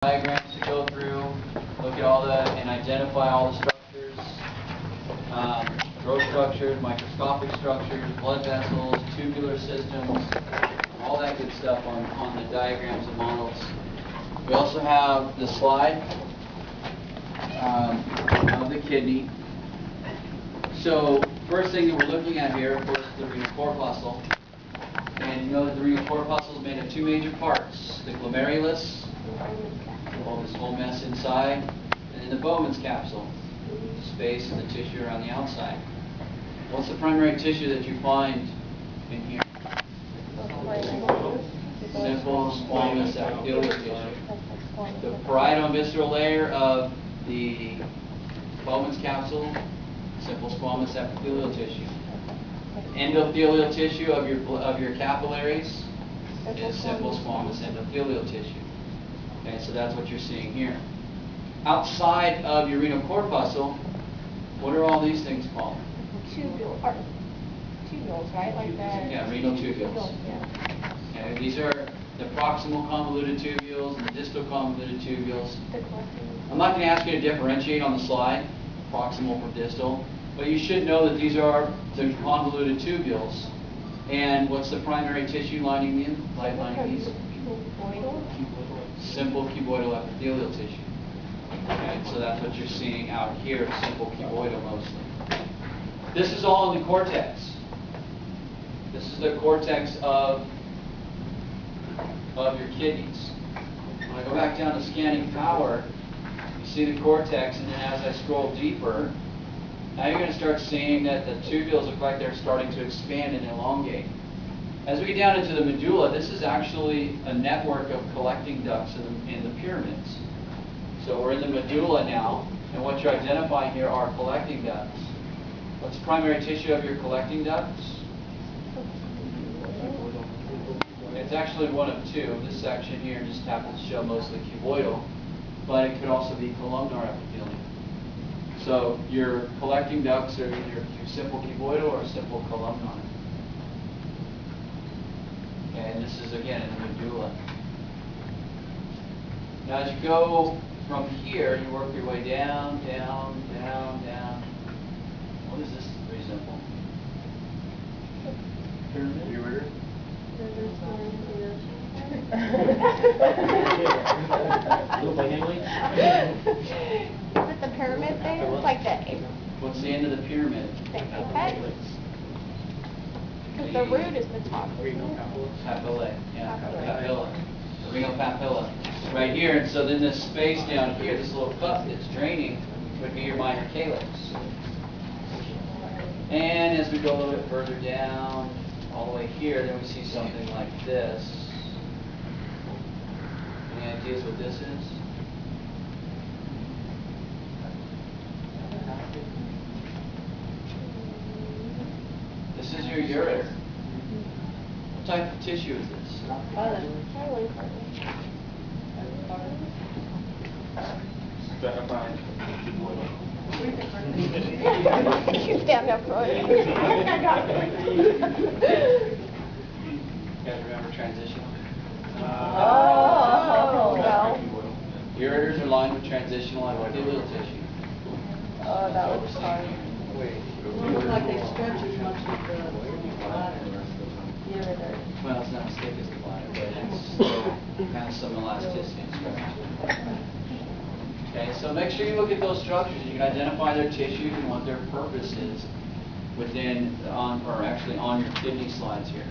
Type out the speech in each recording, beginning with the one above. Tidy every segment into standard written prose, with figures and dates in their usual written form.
Diagrams to go through, look at all the, and identify all the structures, growth structures, microscopic structures, blood vessels, tubular systems, all that good stuff on the diagrams and models. We also have the slide of the kidney. So first thing that we're looking at here, of course, is the renal corpuscle. And you know that the renal corpuscle is made of two major parts, the glomerulus, all this whole mess inside, and then the Bowman's capsule, space and the tissue around the outside. What's the primary tissue that you find in here? Simple squamous epithelial tissue. The parietal and visceral layer of the Bowman's capsule, simple squamous epithelial tissue. Endothelial tissue of your capillaries is simple squamous endothelial tissue. Okay, so that's what you're seeing here. Outside of your renal corpuscle, what are all these things called? Tubules, right? Like that. Yeah, renal tubules. Yeah. Okay, these are the proximal convoluted tubules and the distal convoluted tubules. I'm not going to ask you to differentiate on the slide, proximal from distal, but you should know that these are the convoluted tubules. And what's the primary tissue lining these? Simple cuboidal epithelial tissue. Okay, so that's what you're seeing out here, simple cuboidal mostly. This is all in the cortex. This is the cortex of your kidneys. When I go back down to scanning power, you see the cortex, and then as I scroll deeper, now you're going to start seeing that the tubules look like they're starting to expand and elongate. As we get down into the medulla, this is actually a network of collecting ducts in the pyramids. So we're in the medulla now, and what you're identifying here are collecting ducts. What's the primary tissue of your collecting ducts? It's actually one of two. This section here just happens to show mostly cuboidal, but it could also be columnar epithelium. So your collecting ducts are either simple cuboidal or simple columnar. And this is again in the medulla. Now as you go from here, you work your way down, down, down, down. What does this resemble? Pyramid? Ureter? Is it the pyramid there? It's like the... What's the end of the pyramid? The apex? Because the root is the top. Papilla. Yeah, papilla. The renal papilla. Right here, and so then this space down here, this little cup that's draining, would be your minor calyx. And as we go a little bit further down, all the way here, then we see something like this. Any ideas what this is? This is your ureter. What type of tissue is this? You stand up for it. You guys remember transitional? Oh, no. Ureters are lined with transitional epithelial tissue. Oh, that was hard. It looks like they stretch as much as the bladder. Well, it's not as thick as the bladder, but it's kind of some elasticity and stretch. Okay, so make sure you look at those structures. You can identify their tissues and what their purpose is within, actually on your kidney slides here.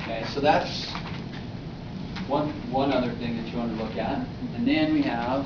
Okay, so that's one other thing that you want to look at. And then we have